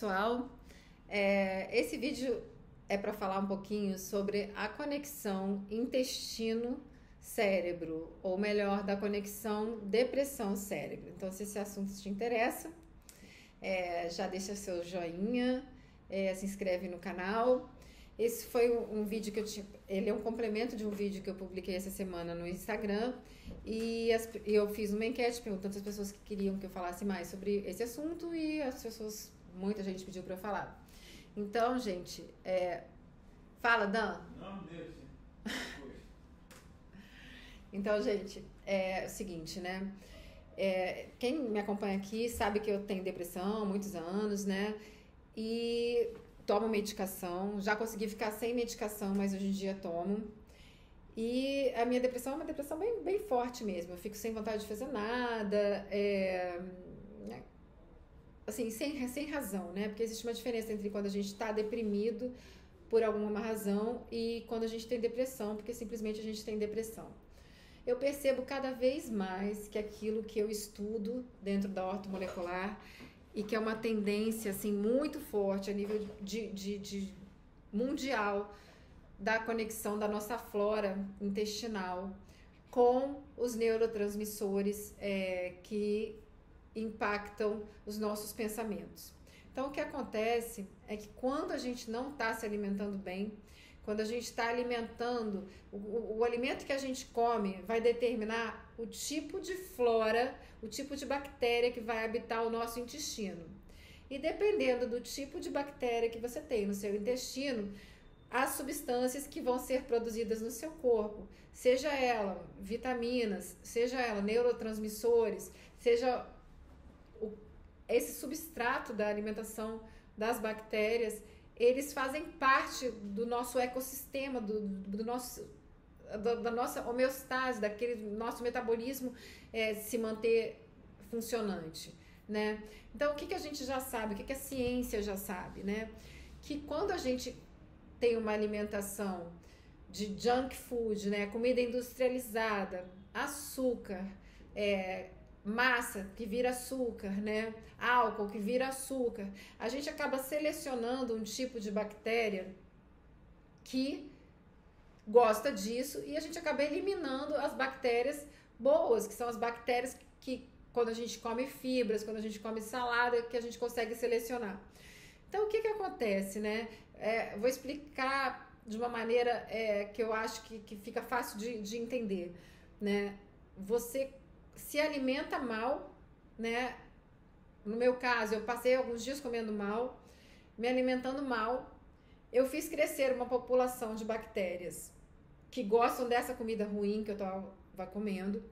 pessoal, esse vídeo é para falar um pouquinho sobre a conexão intestino-cérebro, ou melhor, da conexão depressão-cérebro. Então, se esse assunto te interessa, já deixa seu joinha, se inscreve no canal. Esse foi um vídeo que ele é um complemento de um vídeo que eu publiquei essa semana no Instagram e eu fiz uma enquete perguntando as pessoas que queriam que eu falasse mais sobre esse assunto e muita gente pediu para eu falar. Então, gente, fala, Dan. Não, deixa. Então, gente, é o seguinte, né? Quem me acompanha aqui sabe que eu tenho depressão há muitos anos, né? E tomo medicação, já consegui ficar sem medicação, mas hoje em dia tomo. E a minha depressão é uma depressão bem, bem forte mesmo. Eu fico sem vontade de fazer nada, assim, sem razão, né? Porque existe uma diferença entre quando a gente está deprimido por alguma razão e quando a gente tem depressão, porque simplesmente a gente tem depressão. Eu percebo cada vez mais que aquilo que eu estudo dentro da ortomolecular e que é uma tendência assim muito forte a nível de mundial da conexão da nossa flora intestinal com os neurotransmissores que impactam os nossos pensamentos. Então, o que acontece é que quando a gente não está se alimentando bem, quando a gente está alimentando, o alimento que a gente come vai determinar o tipo de flora, o tipo de bactéria que vai habitar o nosso intestino. E dependendo do tipo de bactéria que você tem no seu intestino, as substâncias que vão ser produzidas no seu corpo, seja ela vitaminas, seja ela neurotransmissores, seja esse substrato da alimentação das bactérias, eles fazem parte do nosso ecossistema, da nossa homeostase, daquele nosso metabolismo se manter funcionante, né? Então, o que a gente já sabe, o que a ciência já sabe, né? Que quando a gente tem uma alimentação de junk food, né? Comida industrializada, açúcar, massa que vira açúcar, né? Álcool que vira açúcar. A gente acaba selecionando um tipo de bactéria que gosta disso e a gente acaba eliminando as bactérias boas, que são as bactérias que quando a gente come fibras, quando a gente come salada, que a gente consegue selecionar. Então, o que acontece, né? Vou explicar de uma maneira que eu acho que fica fácil de entender, né? Você se alimenta mal, né? No meu caso, eu passei alguns dias comendo mal, me alimentando mal. Eu fiz crescer uma população de bactérias que gostam dessa comida ruim que eu estava comendo.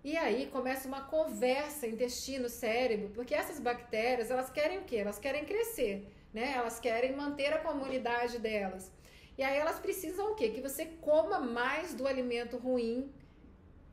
E aí começa uma conversa intestino-cérebro, porque essas bactérias, elas querem o quê? Elas querem crescer, né? Elas querem manter a comunidade delas. E aí elas precisam o quê? Que você coma mais do alimento ruim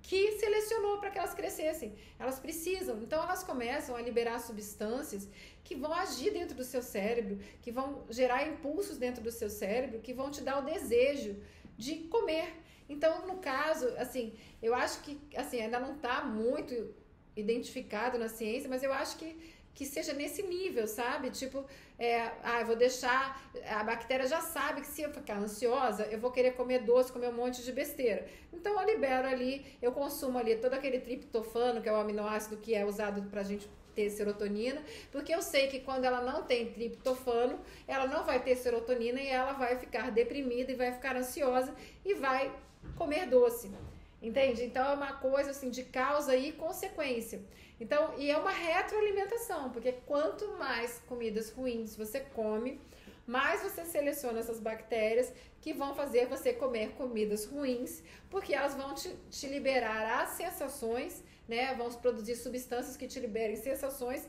que selecionou para que elas crescessem. Elas precisam. Então, elas começam a liberar substâncias que vão agir dentro do seu cérebro, que vão gerar impulsos dentro do seu cérebro, que vão te dar o desejo de comer. Então, no caso, assim, eu acho que assim, ainda não está muito identificado na ciência, mas eu acho que seja nesse nível, sabe? Tipo, eu vou deixar... A bactéria já sabe que se eu ficar ansiosa, eu vou querer comer doce, comer um monte de besteira. Então, eu libero ali, eu consumo ali todo aquele triptofano, que é o aminoácido que é usado pra gente ter serotonina, porque eu sei que quando ela não tem triptofano, ela não vai ter serotonina e ela vai ficar deprimida e vai ficar ansiosa e vai comer doce. Entende? Então é uma coisa assim de causa e consequência. Então, e é uma retroalimentação, porque quanto mais comidas ruins você come, mais você seleciona essas bactérias que vão fazer você comer comidas ruins, porque elas vão te liberar as sensações, né? Vão produzir substâncias que te liberem sensações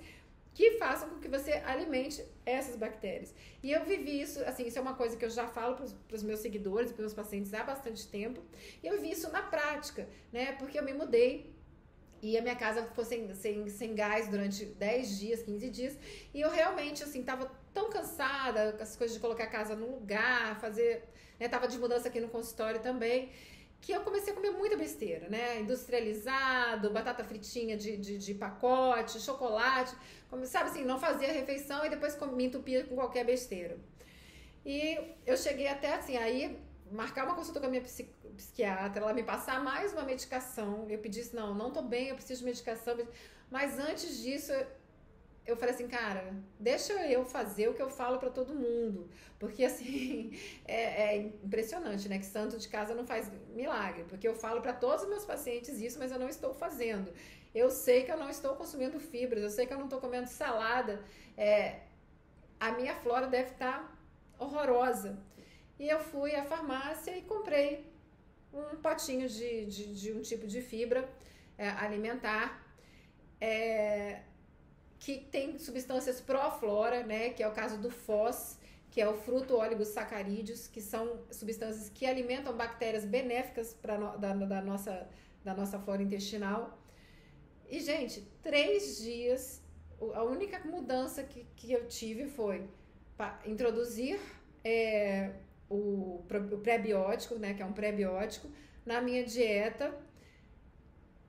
que façam com que você alimente essas bactérias. E eu vivi isso, assim, isso é uma coisa que eu já falo para os meus seguidores, para os meus pacientes há bastante tempo. E eu vi isso na prática, né? Porque eu me mudei e a minha casa ficou sem gás durante 10 dias, 15 dias. E eu realmente, assim, tava tão cansada com as coisas de colocar a casa no lugar, fazer... né? Tava de mudança aqui no consultório também, que eu comecei a comer muita besteira, né? Industrializado, batata fritinha de pacote, chocolate, como, sabe assim, não fazia refeição e depois me entupia com qualquer besteira. E eu cheguei até assim, aí marcar uma consulta com a minha psiquiatra, ela me passar mais uma medicação. Eu pedi assim, não tô bem, eu preciso de medicação. Mas antes disso, eu falei assim, cara, deixa eu fazer o que eu falo pra todo mundo. Porque, assim, é impressionante, né? Que santo de casa não faz milagre. Porque eu falo pra todos os meus pacientes isso, mas eu não estou fazendo. Eu sei que eu não estou consumindo fibras, eu sei que eu não estou comendo salada. A minha flora deve estar horrorosa. E eu fui à farmácia e comprei um potinho de um tipo de fibra alimentar. Que tem substâncias pró-flora, né, que é o caso do FOS, que é o fruto oligosacarídeos, que são substâncias que alimentam bactérias benéficas da nossa flora intestinal. E, gente, 3 dias, a única mudança que eu tive foi introduzir o pré-biótico, né, que é um pré-biótico, na minha dieta.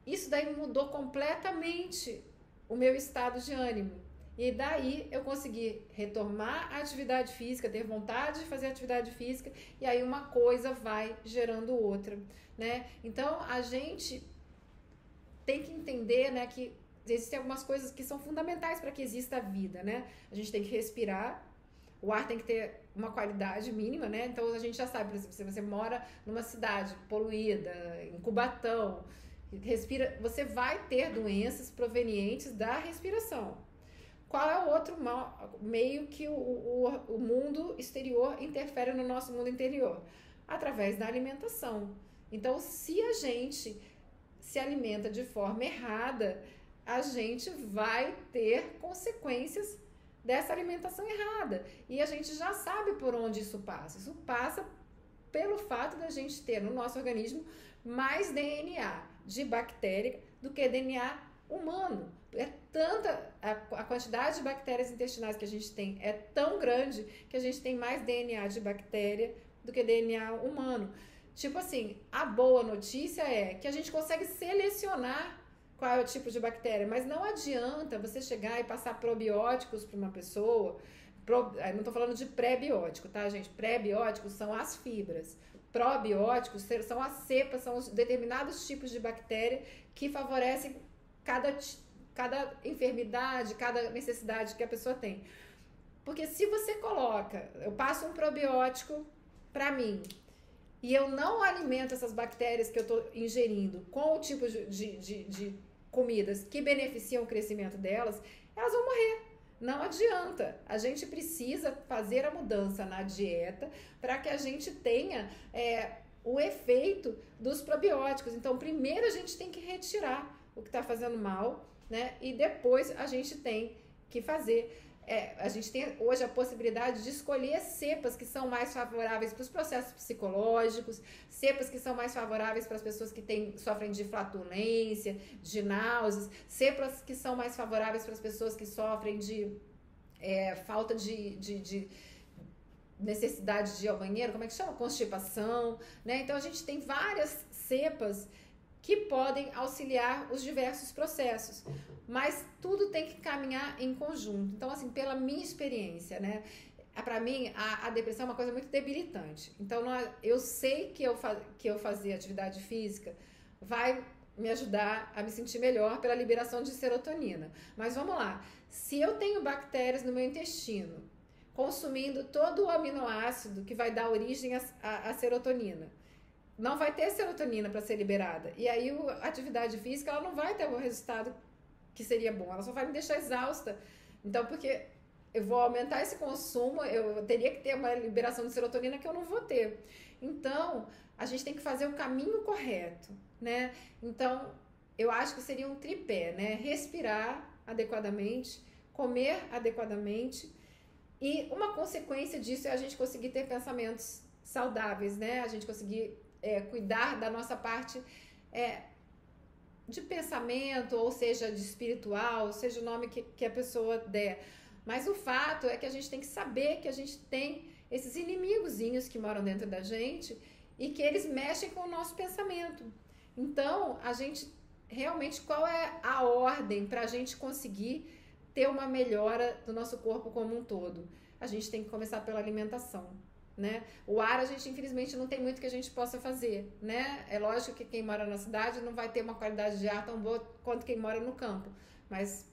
Isso daí mudou completamente o meu estado de ânimo. E daí eu consegui retomar a atividade física, ter vontade de fazer atividade física, e aí uma coisa vai gerando outra, né? Então a gente tem que entender, né, que existem algumas coisas que são fundamentais para que exista a vida, né? A gente tem que respirar, o ar tem que ter uma qualidade mínima, né? Então a gente já sabe, por exemplo, se você mora numa cidade poluída, em Cubatão, respira, você vai ter doenças provenientes da respiração. Qual é o outro meio que o mundo exterior interfere no nosso mundo interior? Através da alimentação. Então, se a gente se alimenta de forma errada, a gente vai ter consequências dessa alimentação errada. E a gente já sabe por onde isso passa. Isso passa pelo fato da gente ter no nosso organismo mais DNA de bactéria do que DNA humano. É tanta a quantidade de bactérias intestinais que a gente tem é tão grande que a gente tem mais DNA de bactéria do que DNA humano. Tipo assim, a boa notícia é que a gente consegue selecionar qual é o tipo de bactéria, mas não adianta você chegar e passar probióticos para uma pessoa. Não estou falando de pré-biótico, tá, gente? Pré-bióticos são as fibras. Probióticos são as cepas, são os determinados tipos de bactéria que favorecem cada enfermidade, cada necessidade que a pessoa tem. Porque se você eu passo um probiótico para mim e eu não alimento essas bactérias que eu estou ingerindo com o tipo de comidas que beneficiam o crescimento delas, elas vão morrer. Não adianta, a gente precisa fazer a mudança na dieta para que a gente tenha o efeito dos probióticos. Então, primeiro a gente tem que retirar o que está fazendo mal, né? E depois a gente tem que fazer. A gente tem hoje a possibilidade de escolher cepas que são mais favoráveis para os processos psicológicos, cepas que são mais favoráveis para as pessoas que sofrem de flatulência, de náuseas, cepas que são mais favoráveis para as pessoas que sofrem de falta de necessidade de ir ao banheiro, como é que chama? Constipação, né? Então a gente tem várias cepas que podem auxiliar os diversos processos, mas tudo tem que caminhar em conjunto. Então, assim, pela minha experiência, né, para mim a depressão é uma coisa muito debilitante. Então, eu sei que eu fazer atividade física vai me ajudar a me sentir melhor pela liberação de serotonina. Mas vamos lá, se eu tenho bactérias no meu intestino consumindo todo o aminoácido que vai dar origem à serotonina, não vai ter serotonina para ser liberada. E aí a atividade física ela não vai ter o resultado que seria bom. Ela só vai me deixar exausta. Então, porque eu vou aumentar esse consumo, eu teria que ter uma liberação de serotonina que eu não vou ter. Então, a gente tem que fazer o caminho correto, né? Então, eu acho que seria um tripé, né? Respirar adequadamente, comer adequadamente e uma consequência disso é a gente conseguir ter pensamentos saudáveis, né? A gente conseguir cuidar da nossa parte de pensamento, ou seja, de espiritual, seja o nome que a pessoa der. Mas o fato é que a gente tem que saber que a gente tem esses inimigozinhos que moram dentro da gente e que eles mexem com o nosso pensamento. Então, a gente realmente, qual é a ordem para a gente conseguir ter uma melhora do nosso corpo como um todo? A gente tem que começar pela alimentação, né? O ar, a gente infelizmente não tem muito que a gente possa fazer, né? É lógico que quem mora na cidade não vai ter uma qualidade de ar tão boa quanto quem mora no campo, mas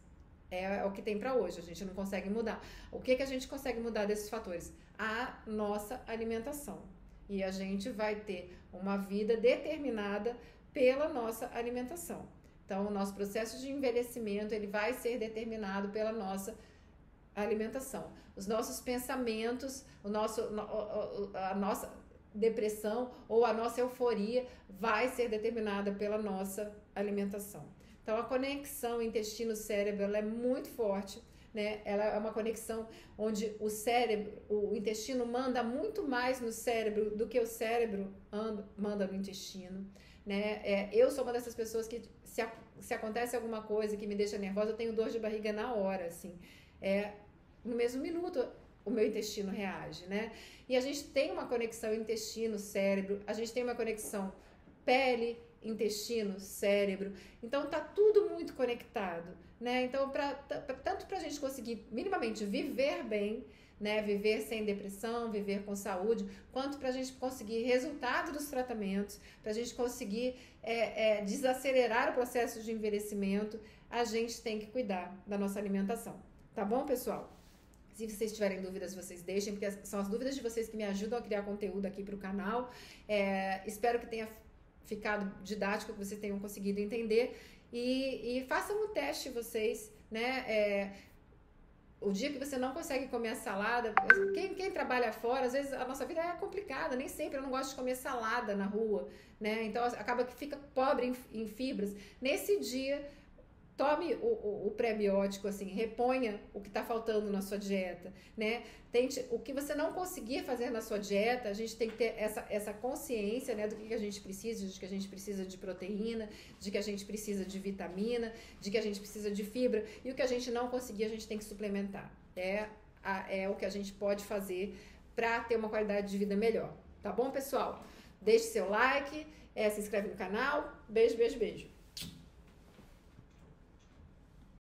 é o que tem para hoje, a gente não consegue mudar. O que a gente consegue mudar desses fatores? A nossa alimentação. E a gente vai ter uma vida determinada pela nossa alimentação. Então, o nosso processo de envelhecimento, ele vai ser determinado pela nossa alimentação. Os nossos pensamentos, a nossa depressão ou a nossa euforia vai ser determinada pela nossa alimentação. Então, a conexão intestino-cérebro, ela é muito forte, né? Ela é uma conexão onde o cérebro, o intestino manda muito mais no cérebro do que o cérebro manda no intestino, né? Eu sou uma dessas pessoas que se acontece alguma coisa que me deixa nervosa, eu tenho dor de barriga na hora, assim. No mesmo minuto o meu intestino reage, né? E a gente tem uma conexão intestino-cérebro, a gente tem uma conexão pele, intestino, cérebro. Então tá tudo muito conectado, né? Então tanto pra gente conseguir minimamente viver bem, né, viver sem depressão, viver com saúde, quanto pra gente conseguir resultado dos tratamentos, pra gente conseguir desacelerar o processo de envelhecimento, a gente tem que cuidar da nossa alimentação. Tá bom, pessoal? Se vocês tiverem dúvidas, vocês deixem, porque são as dúvidas de vocês que me ajudam a criar conteúdo aqui pro canal. Espero que tenha ficado didático, que vocês tenham conseguido entender, e façam o teste vocês, né? O dia que você não consegue comer a salada, quem trabalha fora, às vezes a nossa vida é complicada, nem sempre eu não gosto de comer salada na rua, né? Então acaba que fica pobre em fibras. Nesse dia, tome o pré-biótico, assim, reponha o que está faltando na sua dieta, né? Tente, o que você não conseguir fazer na sua dieta, a gente tem que ter essa consciência, né, do que a gente precisa, de que a gente precisa de proteína, de que a gente precisa de vitamina, de que a gente precisa de fibra, e o que a gente não conseguir, a gente tem que suplementar. É o que a gente pode fazer para ter uma qualidade de vida melhor. Tá bom, pessoal? Deixe seu like, se inscreve no canal. Beijo, beijo, beijo.